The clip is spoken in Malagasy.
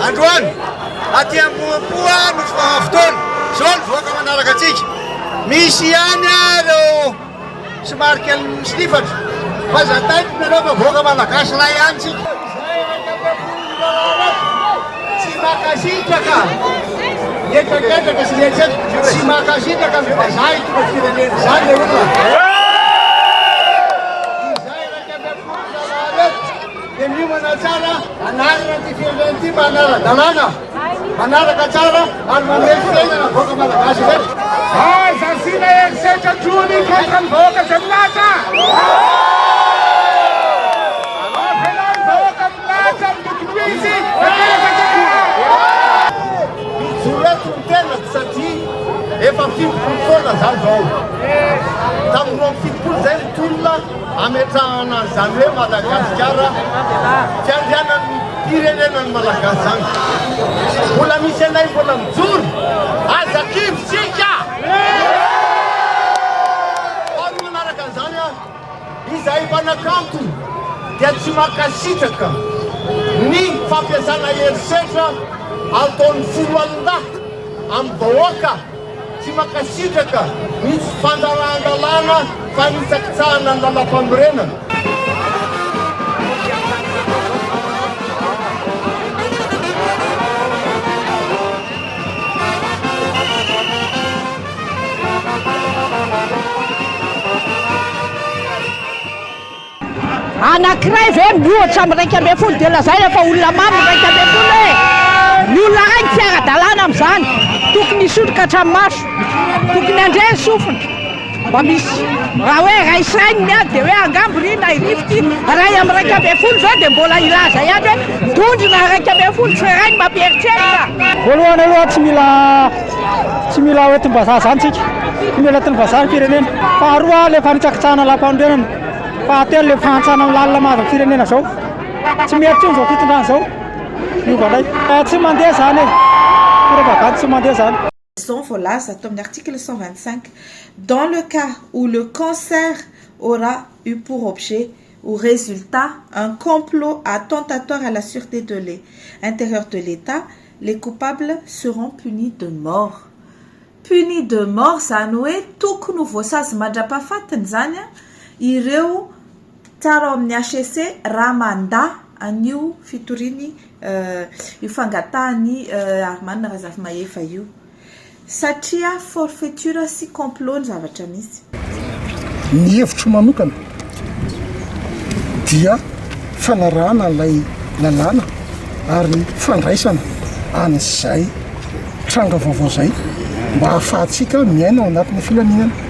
Androany aty ampoa no fotoana zao ny voaka manaraka atsika misy ihany reo somary kely misilifatra fa zataiko nareo voaka malagasy lahy ihany tsika tsy makasitraka etraketraka sy letrety tsy makasitraka ny vazaha tonga firenena zany le olona dia miomana tsara anarana ty firenena ty manara-dalàna manaraka tsara ary mamely fiainana voaka malagasy rehetra. Assassina esetra giorni contro il Boca Giallata! Appena il Boca Giallata, Luigi, Zuletto in terra di Santi e fa fimpolo taona zany zao. Tamin'ny fimpolo zay ny tolona ametrahana zany hoe Madagasikara fiandrianan'ny pirenenan'ny malagasy zany. Mbola misy anay mbola mijoro azakivitsika! Ary manaraka an'izany izahay mpanakanto dia tsy makasitraka ny fampiasana herisetra ataon'ny foloalindahy amin'ny vahoaka tsy makasitraka misy fandaran-dalàna fa nisakitsahana ny lalam-pamorenana. Anankiray ve miohatra amin'ny raika ambin'ny folo dia lazay efa olona mamy raika ambin'ny folo hoe ny olona raiky fiara-dalàna amin'izany tokony hisotroka hatramin'ny maso tokony handray ny sofina mba misy raha hoe ray sainy a dia hoe angamboriana irifity ray amin'ny raika ambin'ny folo ve dia mbola ilaza ihany hoe tondrona raika ambin'ny folo tsy rainy mampieritreritra. Voalohany aloha tsy mila hoentim-bazaha zany tsika tsy mila hoentin'ny vazaha ny firenena faharoa le fanitsakitsahana lam-pamorenana fahatelo le fahantsana amin'ny lalina mazaka firenena zao tsy mety tsony zao fitondrana zao miovandray tsy mandeha zany propagande tsy mandeha zany. Voilà, ça tombe l'article 125. Dans le cas où le cancer aura eu pour objet ou résultat un complot attentatoire à la sûreté de l'intérieur de l'État, les coupables seront punis de mort. Punis de mort, ça nous est tout que nous voit ça, c'est pas fait, Tanzania. Ireo tsara amin'ny HCC Ramanda anio fitorini io fangatahany Armand Razafmahefa io satria forfaiture sy complot ny zavatra misy. Ny hevitro manokana dia fanarahana ilay lalàna ary fandraisana an'izay tranga vaovao zay mba ahafahantsika miaina ao anatin'ny filaminana.